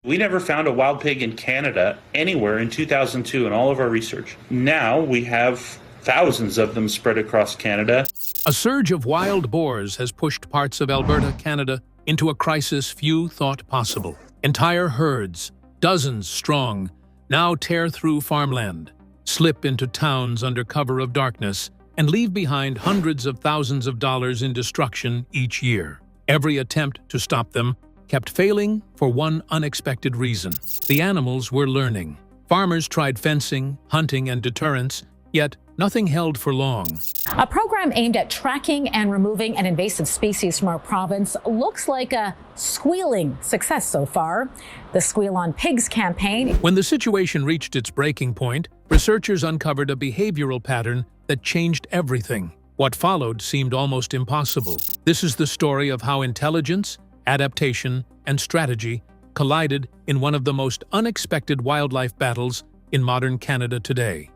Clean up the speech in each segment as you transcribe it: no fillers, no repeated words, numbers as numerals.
We never found a wild pig in Canada anywhere in 2002 in all of our research. Now we have thousands of them spread across Canada. A surge of wild boars has pushed parts of Alberta, Canada, into a crisis few thought possible. Entire herds, dozens strong, now tear through farmland, slip into towns under cover of darkness, and leave behind hundreds of thousands of dollars in destruction each year. Every attempt to stop them kept failing for one unexpected reason. The animals were learning. Farmers tried fencing, hunting, and deterrents, yet nothing held for long. A program aimed at tracking and removing an invasive species from our province looks like a squealing success so far. The Squeal on Pigs campaign. When the situation reached its breaking point, researchers uncovered a behavioral pattern that changed everything. What followed seemed almost impossible. This is the story of how intelligence, adaptation, and strategy collided in one of the most unexpected wildlife battles in modern Canada today.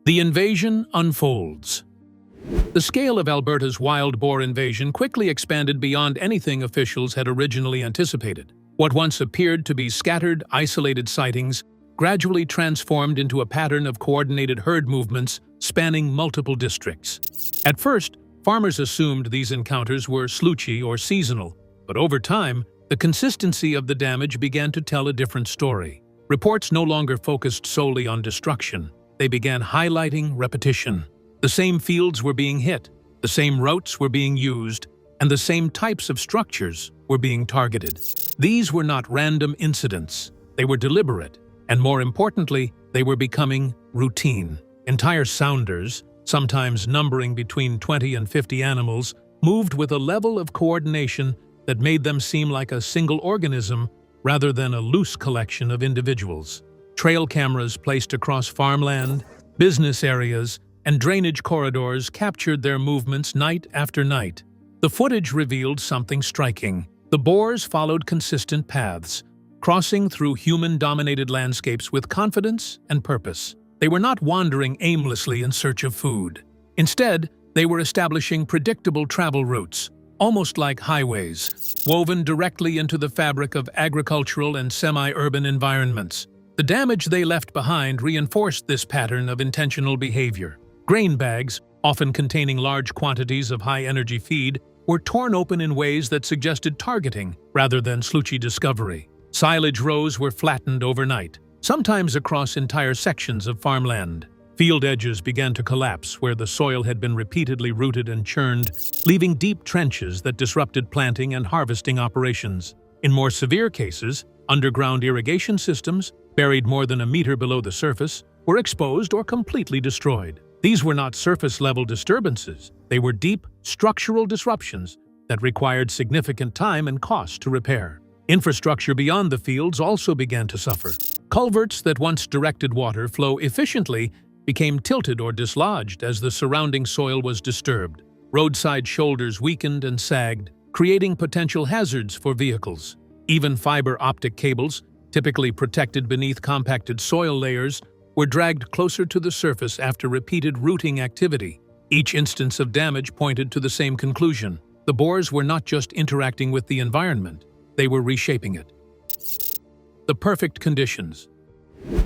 The invasion unfolds. The scale of Alberta's wild boar invasion quickly expanded beyond anything officials had originally anticipated. What once appeared to be scattered, isolated sightings gradually transformed into a pattern of coordinated herd movements spanning multiple districts. At first, farmers assumed these encounters were sloochy or seasonal, but over time, the consistency of the damage began to tell a different story. Reports no longer focused solely on destruction. They began highlighting repetition. The same fields were being hit, the same routes were being used, and the same types of structures were being targeted. These were not random incidents. They were deliberate, and more importantly, they were becoming routine. Entire sounders, sometimes numbering between 20 and 50 animals, moved with a level of coordination that made them seem like a single organism rather than a loose collection of individuals. Trail cameras placed across farmland, business areas, and drainage corridors captured their movements night after night. The footage revealed something striking. The boars followed consistent paths, crossing through human-dominated landscapes with confidence and purpose. They were not wandering aimlessly in search of food. Instead, they were establishing predictable travel routes, almost like highways, woven directly into the fabric of agricultural and semi-urban environments. The damage they left behind reinforced this pattern of intentional behavior. Grain bags, often containing large quantities of high-energy feed, were torn open in ways that suggested targeting rather than sloochy discovery. Silage rows were flattened overnight, sometimes across entire sections of farmland. Field edges began to collapse where the soil had been repeatedly rooted and churned, leaving deep trenches that disrupted planting and harvesting operations. In more severe cases, underground irrigation systems, buried more than a meter below the surface, were exposed or completely destroyed. These were not surface-level disturbances. They were deep, structural disruptions that required significant time and cost to repair. Infrastructure beyond the fields also began to suffer. Culverts that once directed water flow efficiently became tilted or dislodged as the surrounding soil was disturbed. Roadside shoulders weakened and sagged, creating potential hazards for vehicles. Even fiber optic cables, typically protected beneath compacted soil layers, were dragged closer to the surface after repeated rooting activity. Each instance of damage pointed to the same conclusion. The boars were not just interacting with the environment, they were reshaping it. The perfect conditions.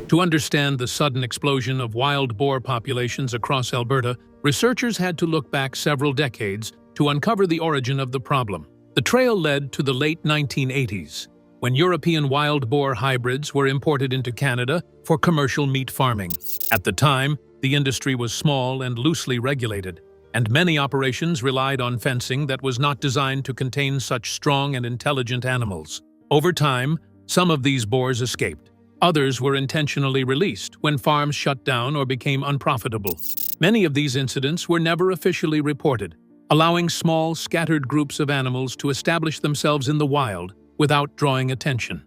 To understand the sudden explosion of wild boar populations across Alberta, researchers had to look back several decades to uncover the origin of the problem. The trail led to the late 1980s, when European wild boar hybrids were imported into Canada for commercial meat farming. At the time, the industry was small and loosely regulated, and many operations relied on fencing that was not designed to contain such strong and intelligent animals. Over time, some of these boars escaped. Others were intentionally released when farms shut down or became unprofitable. Many of these incidents were never officially reported, allowing small, scattered groups of animals to establish themselves in the wild without drawing attention.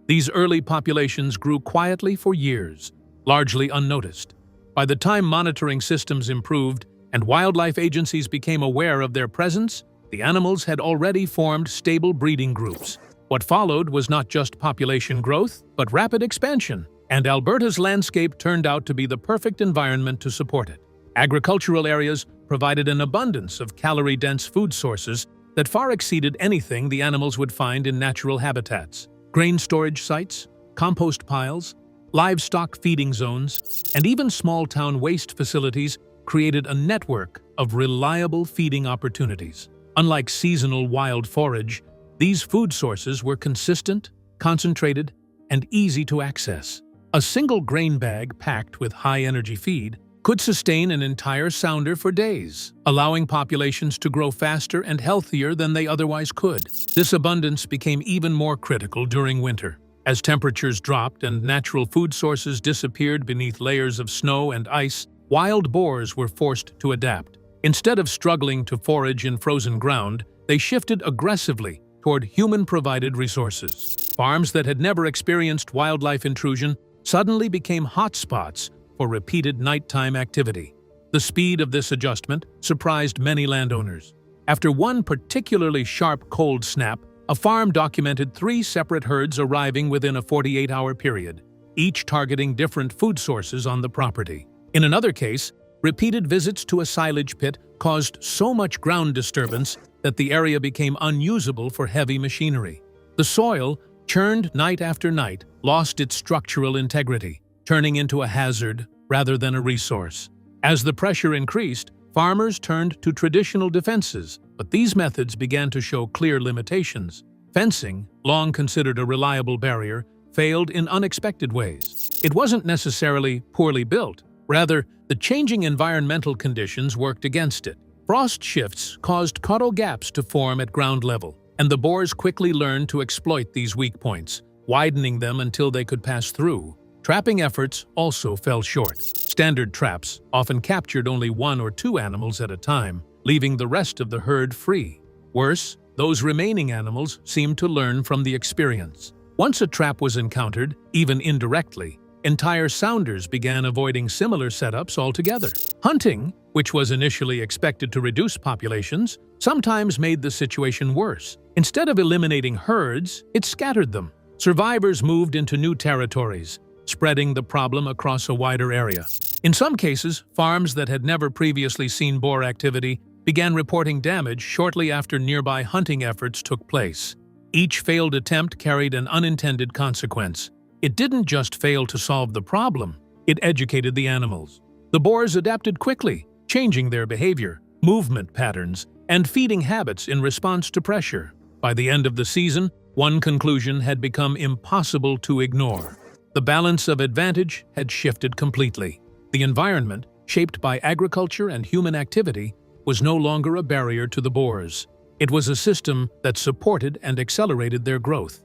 These early populations grew quietly for years, largely unnoticed. By the time monitoring systems improved and wildlife agencies became aware of their presence, the animals had already formed stable breeding groups. What followed was not just population growth, but rapid expansion, and Alberta's landscape turned out to be the perfect environment to support it. Agricultural areas provided an abundance of calorie-dense food sources that far exceeded anything the animals would find in natural habitats. Grain storage sites, compost piles, livestock feeding zones, and even small-town waste facilities created a network of reliable feeding opportunities. Unlike seasonal wild forage, these food sources were consistent, concentrated, and easy to access. A single grain bag packed with high-energy feed could sustain an entire sounder for days, allowing populations to grow faster and healthier than they otherwise could. This abundance became even more critical during winter. As temperatures dropped and natural food sources disappeared beneath layers of snow and ice, wild boars were forced to adapt. Instead of struggling to forage in frozen ground, they shifted aggressively toward human-provided resources. Farms that had never experienced wildlife intrusion suddenly became hotspots for repeated nighttime activity. The speed of this adjustment surprised many landowners. After one particularly sharp cold snap, a farm documented 3 separate herds arriving within a 48-hour period, each targeting different food sources on the property. In another case, repeated visits to a silage pit caused so much ground disturbance that the area became unusable for heavy machinery. The soil, churned night after night, lost its structural integrity, turning into a hazard rather than a resource. As the pressure increased, farmers turned to traditional defenses, but these methods began to show clear limitations. Fencing, long considered a reliable barrier, failed in unexpected ways. It wasn't necessarily poorly built. Rather, the changing environmental conditions worked against it. Frost shifts caused caudal gaps to form at ground level, and the boars quickly learned to exploit these weak points, widening them until they could pass through. Trapping efforts also fell short. Standard traps often captured only 1 or 2 animals at a time, leaving the rest of the herd free. Worse, those remaining animals seemed to learn from the experience. Once a trap was encountered, even indirectly, entire sounders began avoiding similar setups altogether. Hunting, which was initially expected to reduce populations, sometimes made the situation worse. Instead of eliminating herds, it scattered them. Survivors moved into new territories, spreading the problem across a wider area. In some cases, farms that had never previously seen boar activity began reporting damage shortly after nearby hunting efforts took place. Each failed attempt carried an unintended consequence. It didn't just fail to solve the problem, it educated the animals. The boars adapted quickly, changing their behavior, movement patterns, and feeding habits in response to pressure. By the end of the season, one conclusion had become impossible to ignore. The balance of advantage had shifted completely. The environment, shaped by agriculture and human activity, was no longer a barrier to the boars. It was a system that supported and accelerated their growth.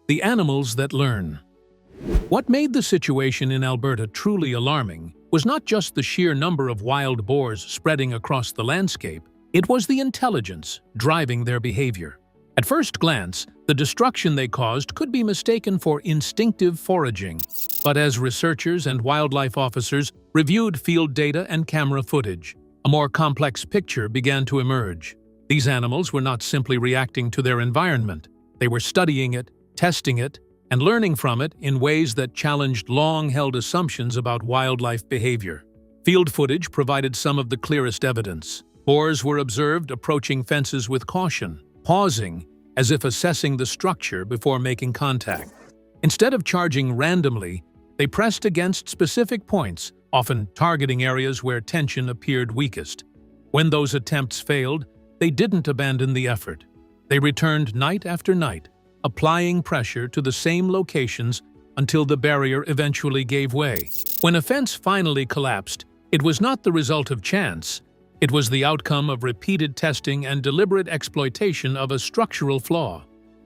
The animals that learn. What made the situation in Alberta truly alarming was not just the sheer number of wild boars spreading across the landscape, it was the intelligence driving their behavior. At first glance, the destruction they caused could be mistaken for instinctive foraging. But as researchers and wildlife officers reviewed field data and camera footage, a more complex picture began to emerge. These animals were not simply reacting to their environment. They were studying it, testing it, and learning from it in ways that challenged long-held assumptions about wildlife behavior. Field footage provided some of the clearest evidence. Boars were observed approaching fences with caution, pausing as if assessing the structure before making contact. Instead of charging randomly, they pressed against specific points, often targeting areas where tension appeared weakest. When those attempts failed, they didn't abandon the effort. They returned night after night, applying pressure to the same locations until the barrier eventually gave way. When a fence finally collapsed, it was not the result of chance. It was the outcome of repeated testing and deliberate exploitation of a structural flaw.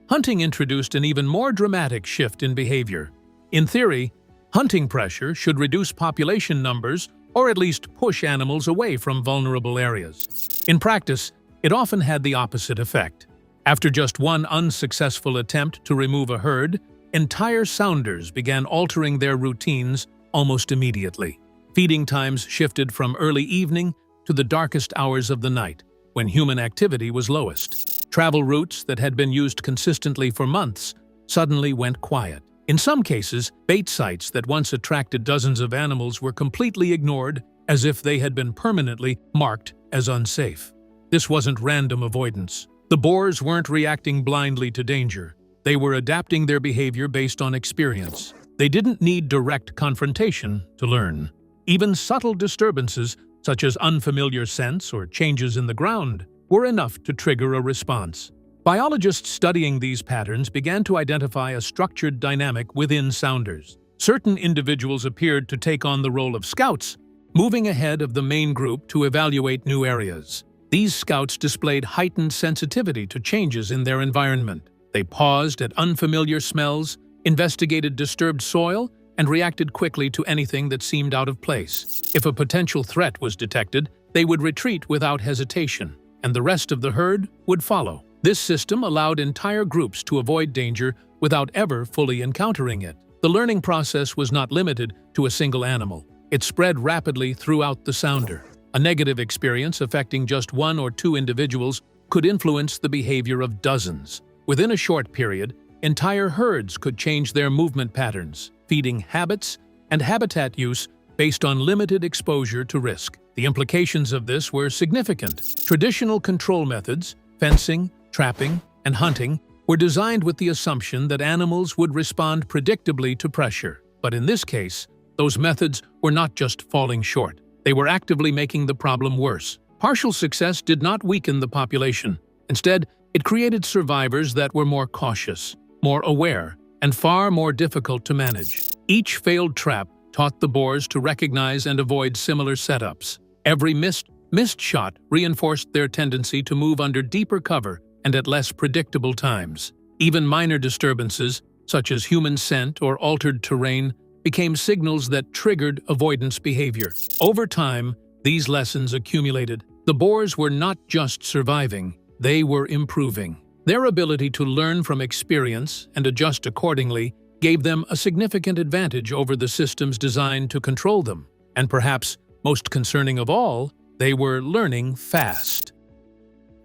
Hunting introduced an even more dramatic shift in behavior. In theory, hunting pressure should reduce population numbers or at least push animals away from vulnerable areas. In practice, it often had the opposite effect. After just one unsuccessful attempt to remove a herd, entire sounders began altering their routines almost immediately. Feeding times shifted from early evening to the darkest hours of the night, when human activity was lowest. Travel routes that had been used consistently for months suddenly went quiet. In some cases, bait sites that once attracted dozens of animals were completely ignored, as if they had been permanently marked as unsafe. This wasn't random avoidance. The boars weren't reacting blindly to danger. They were adapting their behavior based on experience. They didn't need direct confrontation to learn. Even subtle disturbances, such as unfamiliar scents or changes in the ground, were enough to trigger a response. Biologists studying these patterns began to identify a structured dynamic within sounders. Certain individuals appeared to take on the role of scouts, moving ahead of the main group to evaluate new areas. These scouts displayed heightened sensitivity to changes in their environment. They paused at unfamiliar smells, investigated disturbed soil, and reacted quickly to anything that seemed out of place. If a potential threat was detected, they would retreat without hesitation, and the rest of the herd would follow. This system allowed entire groups to avoid danger without ever fully encountering it. The learning process was not limited to a single animal. It spread rapidly throughout the sounder. A negative experience affecting just one or two individuals could influence the behavior of dozens. Within a short period, entire herds could change their movement patterns, feeding habits, and habitat use based on limited exposure to risk. The implications of this were significant. Traditional control methods, fencing, trapping, and hunting, were designed with the assumption that animals would respond predictably to pressure. But in this case, those methods were not just falling short. They were actively making the problem worse. Partial success did not weaken the population. Instead, it created survivors that were more cautious, more aware, and far more difficult to manage. Each failed trap taught the boars to recognize and avoid similar setups. Every missed shot reinforced their tendency to move under deeper cover and at less predictable times. Even minor disturbances, such as human scent or altered terrain, became signals that triggered avoidance behavior. Over time, these lessons accumulated. The boars were not just surviving, they were improving. Their ability to learn from experience and adjust accordingly gave them a significant advantage over the systems designed to control them. And perhaps most concerning of all, they were learning fast.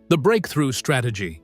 The breakthrough strategy.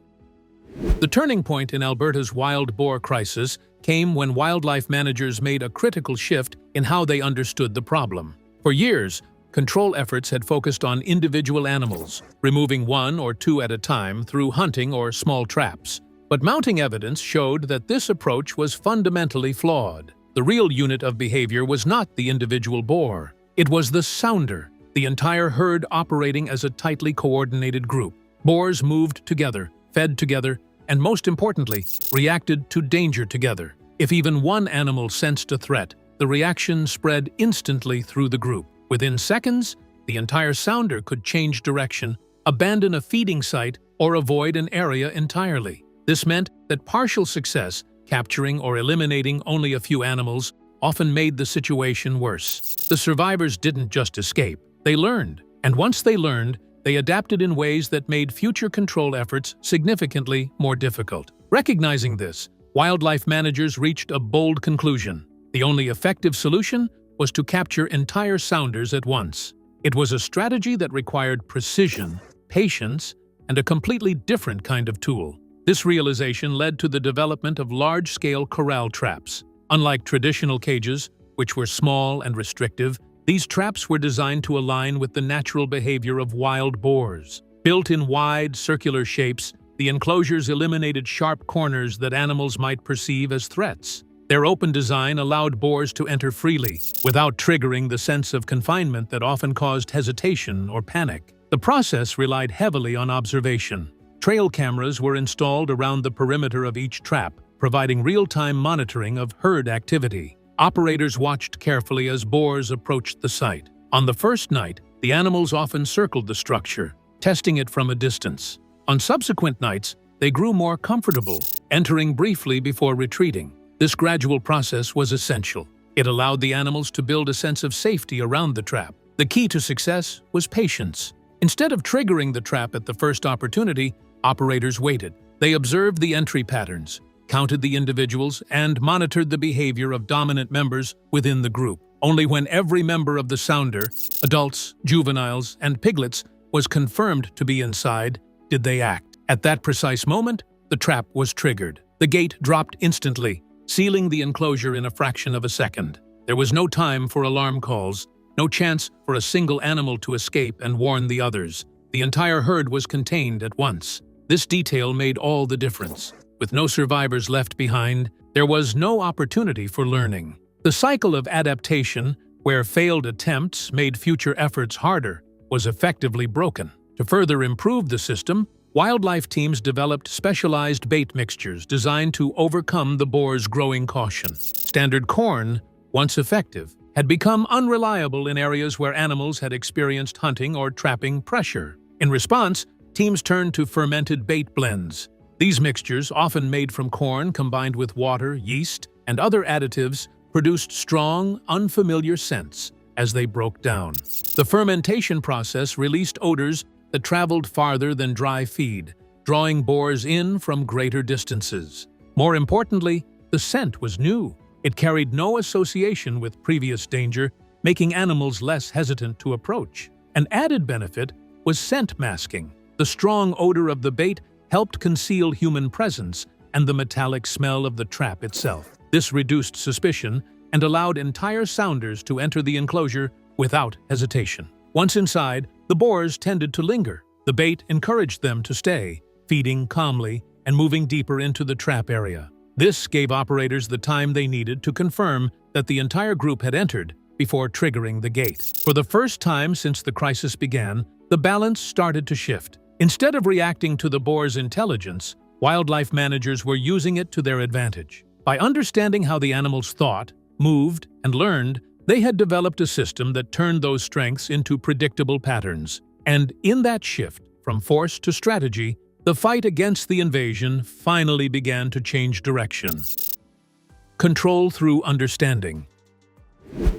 The turning point in Alberta's wild boar crisis came when wildlife managers made a critical shift in how they understood the problem. For years, control efforts had focused on individual animals, removing one or two at a time through hunting or small traps. But mounting evidence showed that this approach was fundamentally flawed. The real unit of behavior was not the individual boar. It was the sounder, the entire herd operating as a tightly coordinated group. Boars moved together, fed together, and most importantly, reacted to danger together. If even one animal sensed a threat, the reaction spread instantly through the group. Within seconds, the entire sounder could change direction, abandon a feeding site, or avoid an area entirely. This meant that partial success, capturing or eliminating only a few animals, often made the situation worse. The survivors didn't just escape, they learned. And once they learned, they adapted in ways that made future control efforts significantly more difficult. Recognizing this, wildlife managers reached a bold conclusion. The only effective solution was to capture entire sounders at once. It was a strategy that required precision, patience, and a completely different kind of tool. This realization led to the development of large-scale corral traps. Unlike traditional cages, which were small and restrictive, these traps were designed to align with the natural behavior of wild boars. Built in wide, circular shapes, the enclosures eliminated sharp corners that animals might perceive as threats. Their open design allowed boars to enter freely, without triggering the sense of confinement that often caused hesitation or panic. The process relied heavily on observation. Trail cameras were installed around the perimeter of each trap, providing real-time monitoring of herd activity. Operators watched carefully as boars approached the site. On the first night, the animals often circled the structure, testing it from a distance. On subsequent nights, they grew more comfortable, entering briefly before retreating. This gradual process was essential. It allowed the animals to build a sense of safety around the trap. The key to success was patience. Instead of triggering the trap at the first opportunity, operators waited. They observed the entry patterns, counted the individuals, and monitored the behavior of dominant members within the group. Only when every member of the sounder, adults, juveniles, and piglets, was confirmed to be inside, did they act. At that precise moment, the trap was triggered. The gate dropped instantly, sealing the enclosure in a fraction of a second. There was no time for alarm calls, no chance for a single animal to escape and warn the others. The entire herd was contained at once. This detail made all the difference. With no survivors left behind, there was no opportunity for learning. The cycle of adaptation, where failed attempts made future efforts harder, was effectively broken. To further improve the system, wildlife teams developed specialized bait mixtures designed to overcome the boar's growing caution. Standard corn, once effective, had become unreliable in areas where animals had experienced hunting or trapping pressure. In response, teams turned to fermented bait blends. These mixtures, often made from corn combined with water, yeast, and other additives, produced strong, unfamiliar scents as they broke down. The fermentation process released odors that traveled farther than dry feed, drawing boars in from greater distances. More importantly, the scent was new. It carried no association with previous danger, making animals less hesitant to approach. An added benefit was scent masking. The strong odor of the bait helped conceal human presence and the metallic smell of the trap itself. This reduced suspicion and allowed entire sounders to enter the enclosure without hesitation. Once inside, the boars tended to linger. The bait encouraged them to stay, feeding calmly and moving deeper into the trap area. This gave operators the time they needed to confirm that the entire group had entered before triggering the gate. For the first time since the crisis began, the balance started to shift. Instead of reacting to the boar's intelligence, wildlife managers were using it to their advantage. By understanding how the animals thought, moved, and learned, they had developed a system that turned those strengths into predictable patterns. And in that shift, from force to strategy, the fight against the invasion finally began to change direction. Control through understanding.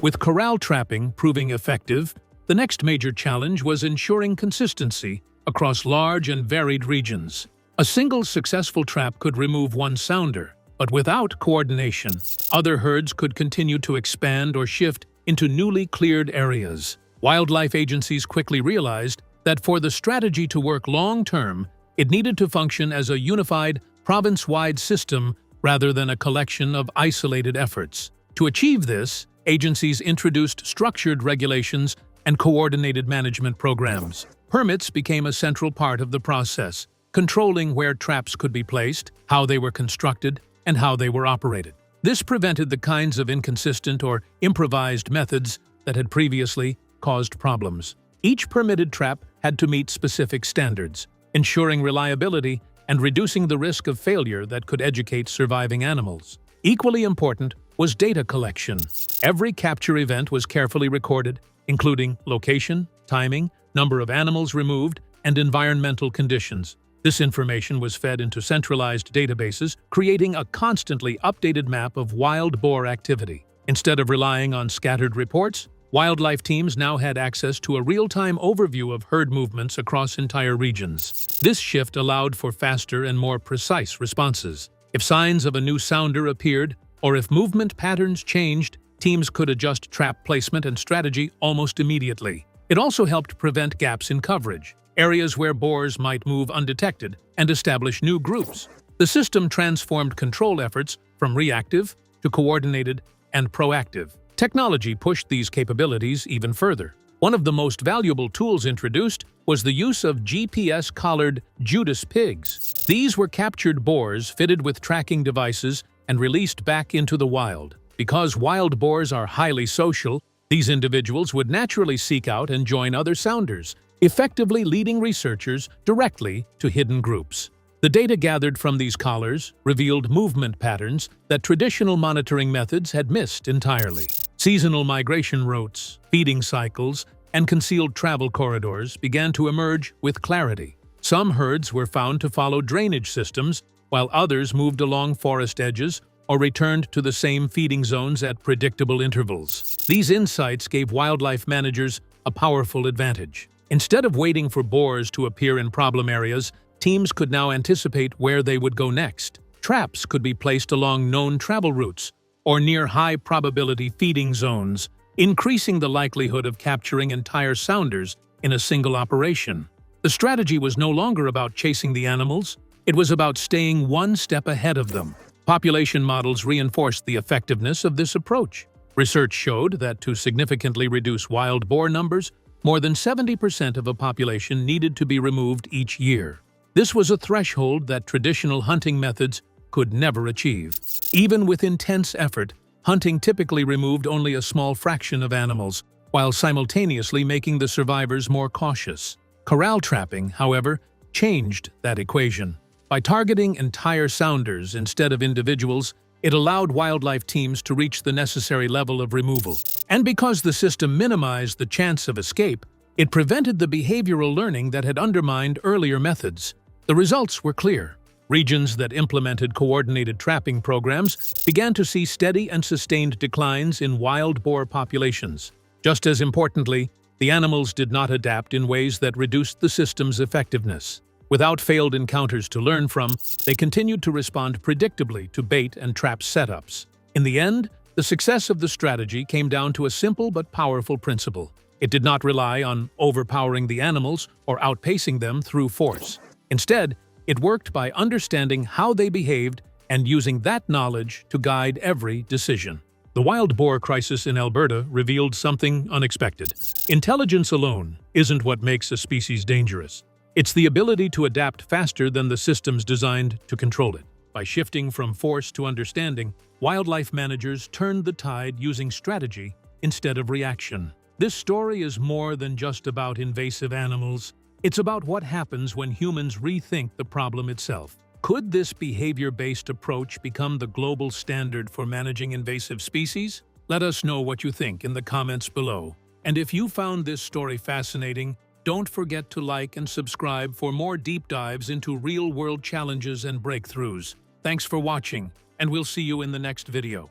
With corral trapping proving effective, the next major challenge was ensuring consistency across large and varied regions. A single successful trap could remove one sounder, but without coordination, other herds could continue to expand or shift into newly cleared areas. Wildlife agencies quickly realized that for the strategy to work long-term, it needed to function as a unified, province-wide system rather than a collection of isolated efforts. To achieve this, agencies introduced structured regulations and coordinated management programs. Permits became a central part of the process, controlling where traps could be placed, how they were constructed, and how they were operated. This prevented the kinds of inconsistent or improvised methods that had previously caused problems. Each permitted trap had to meet specific standards, ensuring reliability and reducing the risk of failure that could educate surviving animals. Equally important was data collection. Every capture event was carefully recorded, including location, timing, number of animals removed, and environmental conditions. This information was fed into centralized databases, creating a constantly updated map of wild boar activity. Instead of relying on scattered reports, wildlife teams now had access to a real-time overview of herd movements across entire regions. This shift allowed for faster and more precise responses. If signs of a new sounder appeared, or if movement patterns changed, teams could adjust trap placement and strategy almost immediately. It also helped prevent gaps in coverage, areas where boars might move undetected, and establish new groups. The system transformed control efforts from reactive to coordinated and proactive. Technology pushed these capabilities even further. One of the most valuable tools introduced was the use of GPS-collared Judas pigs. These were captured boars fitted with tracking devices and released back into the wild. Because wild boars are highly social, these individuals would naturally seek out and join other sounders, effectively leading researchers directly to hidden groups. The data gathered from these collars revealed movement patterns that traditional monitoring methods had missed entirely. Seasonal migration routes, feeding cycles, and concealed travel corridors began to emerge with clarity. Some herds were found to follow drainage systems, while others moved along forest edges or returned to the same feeding zones at predictable intervals. These insights gave wildlife managers a powerful advantage. Instead of waiting for boars to appear in problem areas, teams could now anticipate where they would go next. Traps could be placed along known travel routes or near high-probability feeding zones, increasing the likelihood of capturing entire sounders in a single operation. The strategy was no longer about chasing the animals, it was about staying one step ahead of them. Population models reinforced the effectiveness of this approach. Research showed that to significantly reduce wild boar numbers, more than 70% of a population needed to be removed each year. This was a threshold that traditional hunting methods could never achieve. Even with intense effort, hunting typically removed only a small fraction of animals, while simultaneously making the survivors more cautious. Corral trapping, however, changed that equation. By targeting entire sounders instead of individuals, it allowed wildlife teams to reach the necessary level of removal. And because the system minimized the chance of escape, it prevented the behavioral learning that had undermined earlier methods. The results were clear. Regions that implemented coordinated trapping programs began to see steady and sustained declines in wild boar populations. Just as importantly, the animals did not adapt in ways that reduced the system's effectiveness. Without failed encounters to learn from, they continued to respond predictably to bait and trap setups. In the end, the success of the strategy came down to a simple but powerful principle. It did not rely on overpowering the animals or outpacing them through force. Instead, it worked by understanding how they behaved and using that knowledge to guide every decision. The wild boar crisis in Alberta revealed something unexpected. Intelligence alone isn't what makes a species dangerous. It's the ability to adapt faster than the systems designed to control it. By shifting from force to understanding, wildlife managers turned the tide using strategy instead of reaction. This story is more than just about invasive animals. It's about what happens when humans rethink the problem itself. Could this behavior-based approach become the global standard for managing invasive species? Let us know what you think in the comments below. And if you found this story fascinating, don't forget to like and subscribe for more deep dives into real-world challenges and breakthroughs. Thanks for watching, and we'll see you in the next video.